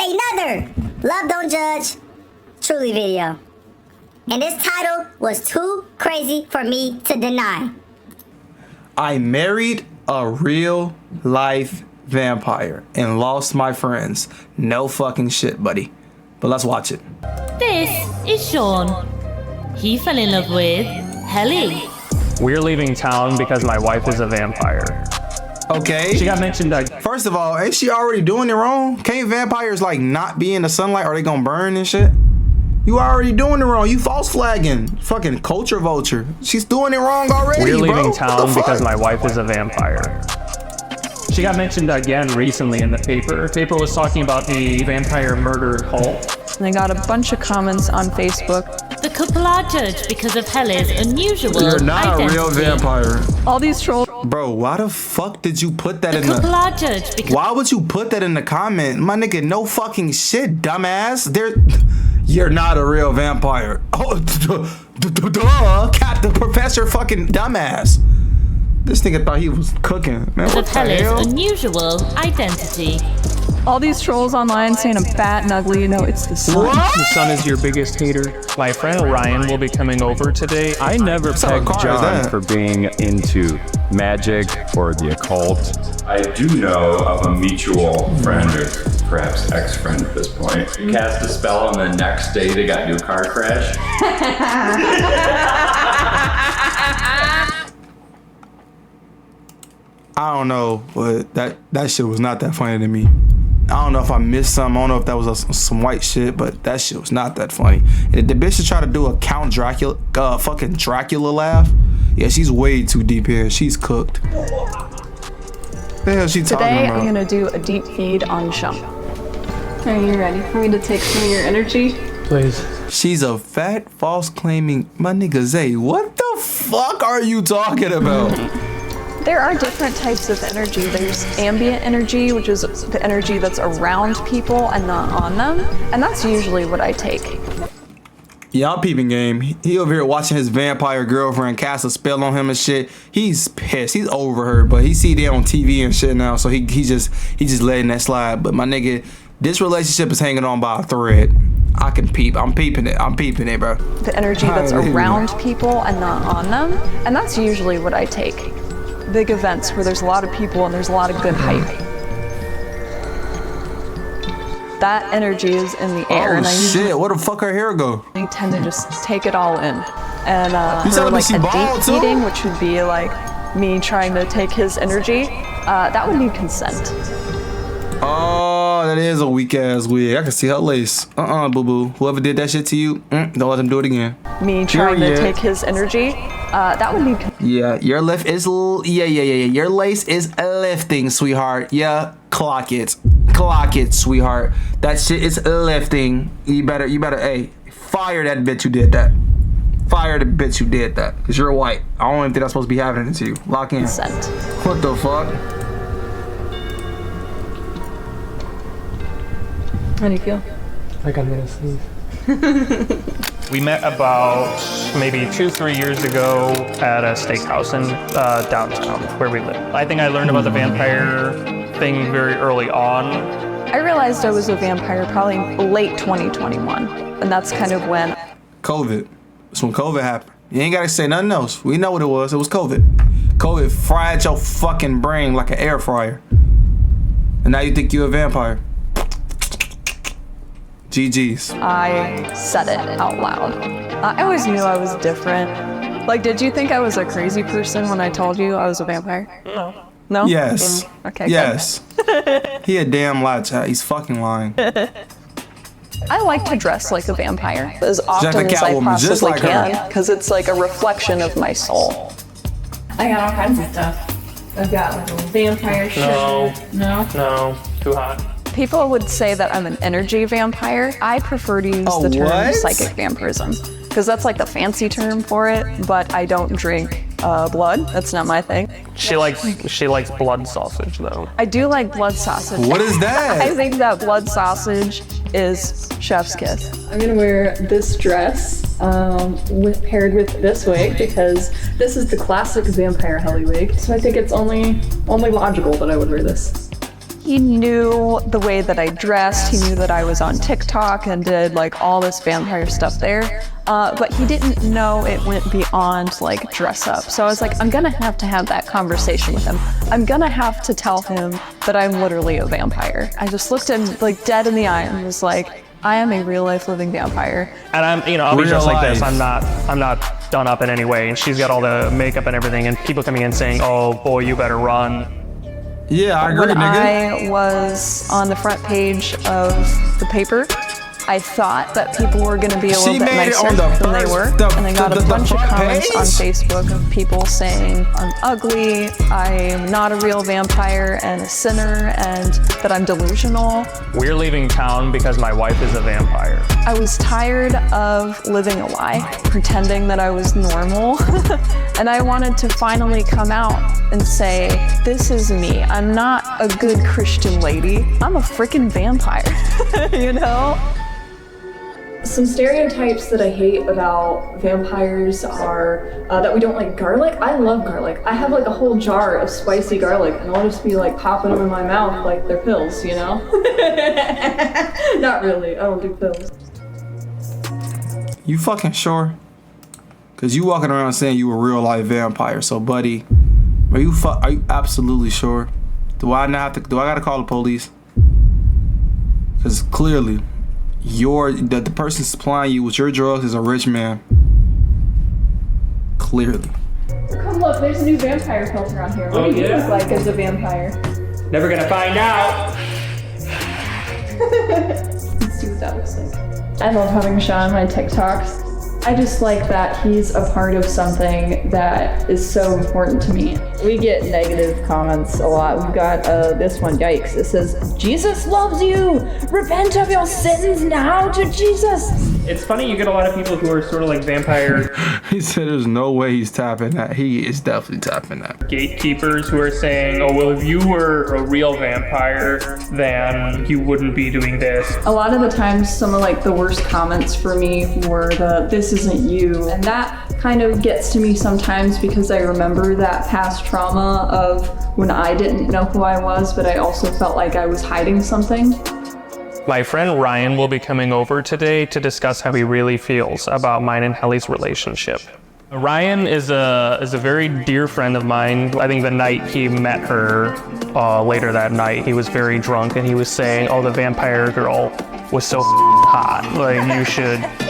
another Love Don't Judge Truly video. And this title was too crazy for me to deny. I married a real life vampire and lost my friends. No fucking shit, buddy. But let's watch it. This is Sean. He fell in love with Helly. We're leaving town because my wife is a vampire. Okay. She got mentioned. First of all, ain't she already doing it wrong? Can't vampires like not be in the sunlight or they gonna burn and shit? You already doing it wrong. You false flagging. Fucking culture vulture. She's doing it wrong already, We're leaving bro. town because my wife is a vampire. She got mentioned again recently in the paper. The paper was talking about the vampire murder cult. And I got a bunch of comments on Facebook. The couple are judged because of Helly's unusual You're not identity. a real vampire. All these trolls. Bro, why the fuck did you put that in The couple the... are judged because Why would you put that in the comment? My nigga, no fucking shit, dumbass. You're not a real vampire. Oh, duh. Captain Professor fucking dumbass. This nigga thought he was cooking. Man, what of the hell? Helly's unusual identity. All these trolls online saying I'm fat and ugly. You know, it's the sun. What? The sun is your biggest hater. My friend Ryan will be coming over today. I never What pegged car is John that? for being into magic or the occult. I do know of a mutual friend or perhaps ex-friend at this point. Cast a spell and the next day they got into a car crash. I don't know, but that shit was not that funny to me. I don't know if I missed something. I don't know if that was some white shit, but that shit was not that funny. And the bitch is trying to do a Count Dracula, fucking Dracula laugh. Yeah, she's way too deep here. She's cooked. The hell she talking Today about? I'm gonna do a deep feed on Shump. Are you ready for me to take some of your energy? Please. She's a fat, false claiming. My nigga Zay, what the fuck are you talking about? There are different types of energy. There's ambient energy, which is the energy that's around people and not on them. And that's usually what I take. Yeah, I'm peeping game. He over here watching his vampire girlfriend cast a spell on him and shit. He's pissed. He's over her, but he see that on TV and shit now, so he just letting that slide. But my nigga, this relationship is hanging on by a thread. I can peep. I'm peeping it, bro. The energy that's around people and not on them. And that's usually what I take. Big events where there's a lot of people and there's a lot of good hype. That energy is in the air, Oh and I shit! Where the fuck her hair go? usually tend to just take it all in. And You her telling me like she a bald, deep too? feeding, which would be like me trying to take his energy, that would need consent. Oh, that is a weak ass wig. I can see her lace. Boo boo. Whoever did that shit to you, don't let them do it again. Me trying Period. to take his energy, that would need consent. Yeah, your lift is yeah. Your lace is lifting, sweetheart. Yeah, clock it, sweetheart. That shit is lifting. You better, hey, fire that bitch who did that. Fire the bitch who did that, cause you're white. I don't even think that's supposed to be happening to you. Lock in. Consent. What the fuck? How do you feel? Like I'm gonna sneeze. We met about maybe 2-3 years ago at a steakhouse in downtown where we live. I think I learned about the vampire thing very early on. I realized I was a vampire probably late 2021, and that's kind of when COVID. It's when COVID happened. You ain't gotta say nothing else. We know what it was. It was COVID. COVID fried your fucking brain like an air fryer. And now you think you're a vampire. GG's. I said it out loud. I always knew I was different. Like, did you think I was a crazy person when I told you I was a vampire? No. No? Yes. Okay. Yes. He a damn lie, chat. He's fucking lying. I like to dress like a vampire as often like as I Catwoman, just possibly like her. can, because it's like a reflection of my soul. I got all kinds of stuff. I've got like a vampire shirt. No? No, too hot. People would say that I'm an energy vampire. I prefer to use the term what? psychic vampirism, because that's like the fancy term for it, but I don't drink blood. That's not my thing. She likes blood sausage though. I do like blood sausage. What is that? I think that blood sausage is chef's kiss. I'm gonna wear this dress paired with this wig because this is the classic vampire Helly wig. So I think it's only logical that I would wear this. He knew the way that I dressed. He knew that I was on TikTok and did like all this vampire stuff there. But he didn't know it went beyond like dress up. So I was like, I'm gonna have to have that conversation with him. I'm gonna have to tell him that I'm literally a vampire. I just looked him like dead in the eye and was like, I am a real life living vampire. And I'll be just like this. I'm not done up in any way. And she's got all the makeup and everything, and people coming in saying, oh boy, you better run. Yeah, I agree, When nigga. I was on the front page of the paper, I thought that people were going to be a little bit nicer than they were. And I got a bunch of comments on Facebook of people saying I'm ugly, I'm not a real vampire and a sinner, and that I'm delusional. We're leaving town because my wife is a vampire. I was tired of living a lie, pretending that I was normal. And I wanted to finally come out and say, this is me. I'm not a good Christian lady. I'm a freaking vampire, you know? Some stereotypes that I hate about vampires are that we don't like garlic. I love garlic. I have like a whole jar of spicy garlic and I'll just be like popping them in my mouth like they're pills, you know? Not really, I don't do pills. You fucking sure? Cause you walking around saying you a real life vampire. So buddy, are you absolutely sure? Do I gotta call the police? Cause clearly the person supplying you with your drugs is a rich man. Clearly. Come look, there's a new vampire filter on here. What do you look like as a vampire? Never gonna find out. Let's see what that looks like. I love having Sean on my TikToks. I just like that he's a part of something that is so important to me. We get negative comments a lot. We've got this one, yikes. It says, Jesus loves you! Repent of your sins now to Jesus! It's funny, you get a lot of people who are sort of like vampire He said there's no way he's tapping that. He is definitely tapping that. gatekeepers who are saying, oh, well, if you were a real vampire, then you wouldn't be doing this. A lot of the times, some of like the worst comments for me were the, this isn't you. And that kind of gets to me sometimes because I remember that past trauma of when I didn't know who I was, but I also felt like I was hiding something. My friend Ryan will be coming over today to discuss how he really feels about mine and Helly's relationship. Ryan is a very dear friend of mine. I think the night he met her, later that night, he was very drunk and he was saying, oh, the vampire girl was so hot. Like, you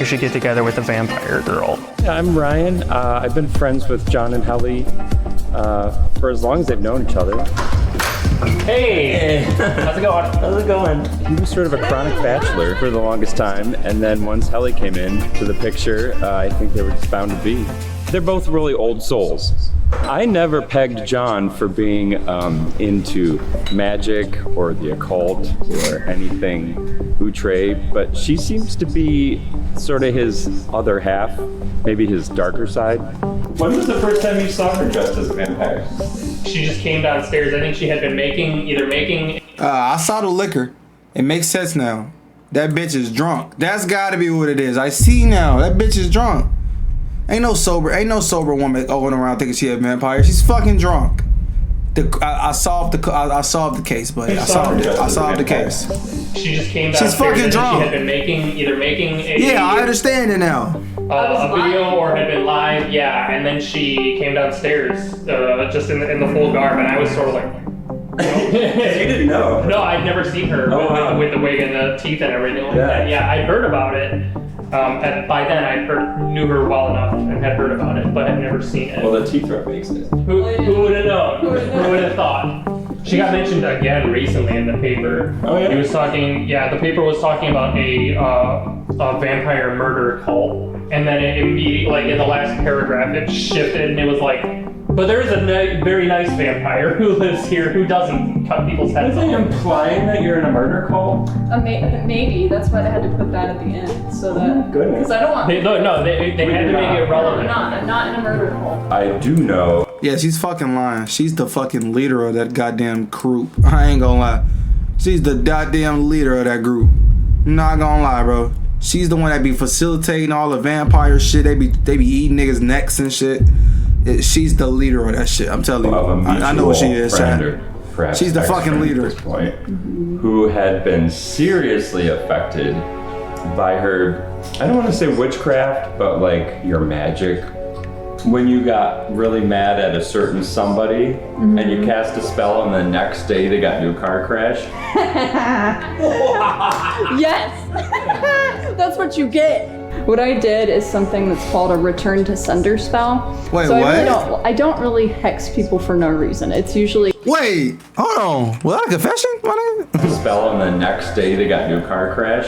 should get together with the vampire girl. Yeah, I'm Ryan. I've been friends with John and Helly for as long as they've known each other. Hey! How's it going? How's it going? He was sort of a chronic bachelor for the longest time, and then once Helly came in to the picture, I think they were just bound to be. They're both really old souls. I never pegged John for being into magic or the occult or anything outre, but she seems to be sort of his other half, maybe his darker side. When was the first time you saw her dressed as a vampire? She just came downstairs. I think she had been making. I saw the liquor. It makes sense now. That bitch is drunk. That's gotta be what it is. I see now. That bitch is drunk. Ain't no sober woman going around thinking she a vampire. She's fucking drunk. I solved the case, buddy. I solved the case. She just came downstairs. She's fucking drunk. She had been making a Yeah, I understand it now. a video or had been live. Yeah, and then she came downstairs just in the full garb, and I was sort of like. You didn't know? No, I'd never seen her with the wig and the teeth and everything like that. Yeah, I'd heard about it. And by then I knew her well enough and had heard about it, but had never seen it. Well, the teeth rub makes it. Who would have known? Who would have thought? She got mentioned again recently in the paper. Oh yeah? He was talking, the paper was talking about a vampire murder cult. And then it immediately, like in the last paragraph, it shifted and it was like, but there is a very nice vampire who lives here who doesn't cut people's heads off. Are they implying that you're in a murder cult? Maybe, that's why they had to put that at the end, so that, because I don't want... They had to make it relevant. I'm not in a murder cult. I do know. Yeah, she's fucking lying. She's the fucking leader of that goddamn group. I ain't gonna lie. She's the goddamn leader of that group. Not gonna lie, bro. She's the one that be facilitating all the vampire shit. They be eating niggas' necks and shit. She's the leader of that shit. I'm telling you. I know what she is, Chad. perhaps She's the fucking ex-friend leader. at this point, who had been seriously affected by her, I don't want to say witchcraft, but like your magic. When you got really mad at a certain somebody and you cast a spell and the next day they got into a car crash. Yes! That's what you get. What I did is something that's called a return to sender spell. Wait, so what? I don't really hex people for no reason. It's usually Wait, hold on. Was that a confession? Spell and the next day they got into a car crash.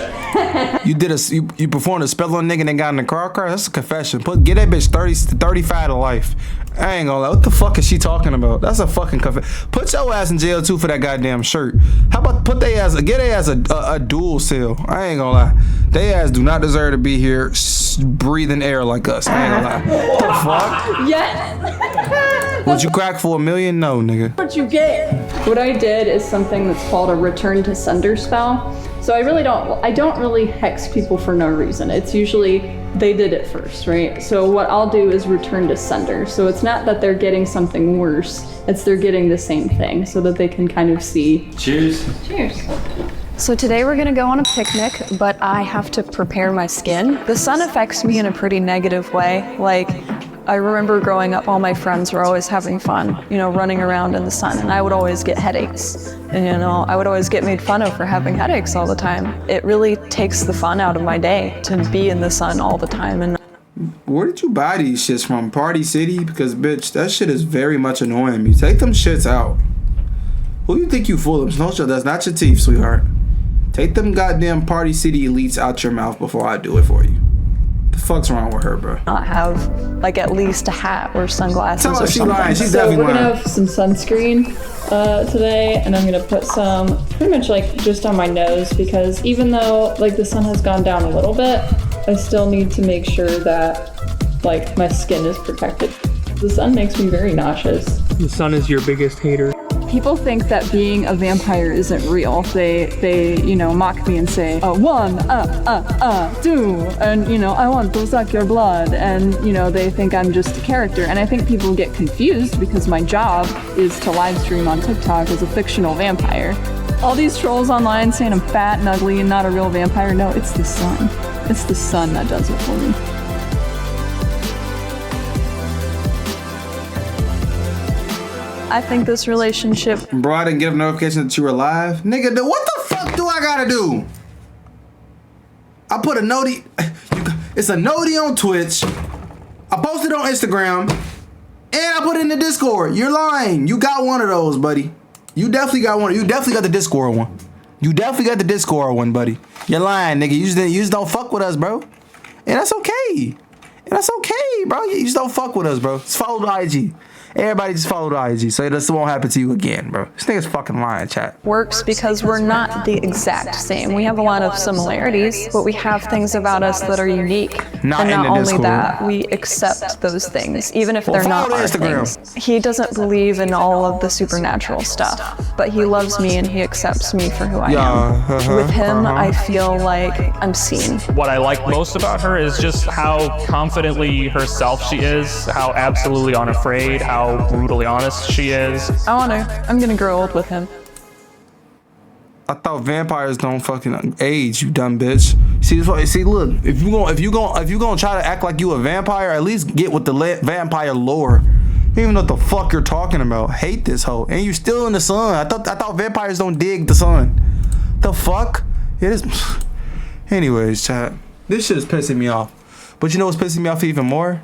You performed a spell on a nigga and they got in a car crash? That's a confession. Get that bitch 30 to 35 to life. I ain't gonna lie. What the fuck is she talking about? That's a fucking confession. Put your ass in jail too for that goddamn shirt. How about get their ass a dual cell? I ain't gonna lie. They ass do not deserve to be here breathing air like us. I ain't gonna lie. What the fuck? yes. Would you crack for $1 million? No, nigga. What you get. What I did is something that's called a return to sender spell. So I don't really hex people for no reason. It's usually they did it first, right? So what I'll do is return to sender. So it's not that they're getting something worse, it's they're getting the same thing so that they can kind of see. Cheers. Cheers. So today we're gonna go on a picnic, but I have to prepare my skin. The sun affects me in a pretty negative way. Like, I remember growing up, all my friends were always having fun, running around in the sun, and I would always get headaches. And I would always get made fun of for having headaches all the time. It really takes the fun out of my day to be in the sun all the time. And where did you buy these shits from? Party City? Because bitch, that shit is very much annoying me. Take them shits out. Who you think you fool them? No, that's not your teeth, sweetheart. Take them goddamn Party City elites out your mouth before I do it for you. The fuck's wrong with her, bro? not have like at least a hat or sunglasses Tell her or she something. lying. She's So definitely we're gonna lying. have some sunscreen today, and I'm gonna put some pretty much like just on my nose, because even though like the sun has gone down a little bit, I still need to make sure that like my skin is protected. The sun makes me very nauseous. The sun is your biggest hater. People think that being a vampire isn't real. They mock me and say, 1, 2, and I want to suck your blood, and they think I'm just a character. And I think people get confused because my job is to live stream on TikTok as a fictional vampire. All these trolls online saying I'm fat and ugly and not a real vampire. No, it's the sun. It's the sun that does it for me. I think this relationship. Bro, I didn't get a notification that you were live. Nigga, what the fuck do I gotta do? I put a noti. It's a noti on Twitch. I posted on Instagram. And I put it in the Discord. You're lying. You got one of those, buddy. You definitely got one. You definitely got the Discord one. You definitely got the Discord one, buddy. You're lying, nigga. You just don't fuck with us, bro. And that's okay. Bro. You just don't fuck with us, bro. Just follow the IG. Everybody just follow the IG so this won't happen to you again, bro. This nigga's fucking lying, chat. Works because we're not the exact same. We have a lot of similarities, but we have things about us that are unique. Not and in not the only Discord. that, we accept those things, even if they're not follow our Instagram. things. He doesn't believe in all of the supernatural stuff, but he loves me and he accepts me for who I am. With him, I feel like I'm seen. What I like most about her is just how confidently herself she is, how absolutely unafraid, how brutally honest she is. I want her. I'm gonna grow old with him. I thought vampires don't fucking age, you dumb bitch. See, look, if you gonna try to act like you a vampire, at least get with the vampire lore. You don't even know what the fuck you're talking about. Hate this hoe, and you still in the sun. I thought vampires don't dig the sun. The fuck? It is. Anyways, chat. This shit is pissing me off. But you know what's pissing me off even more?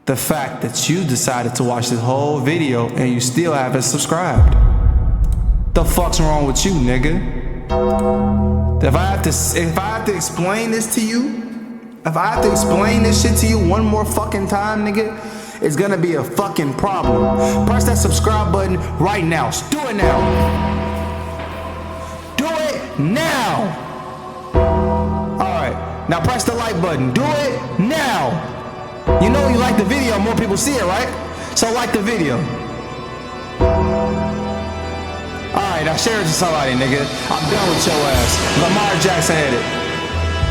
The fact that you decided to watch this whole video and you still haven't subscribed. The fuck's wrong with you, nigga? If I have to explain this to you, if I have to explain this shit to you one more fucking time, nigga, it's gonna be a fucking problem. Press that subscribe button right now. Do it now. Do it now. Alright, now press the like button. Do it now. You know you like the video, more people see it, right? So like the video. Alright, now share it to somebody, nigga. I'm done with your ass. Lamar Jackson had it.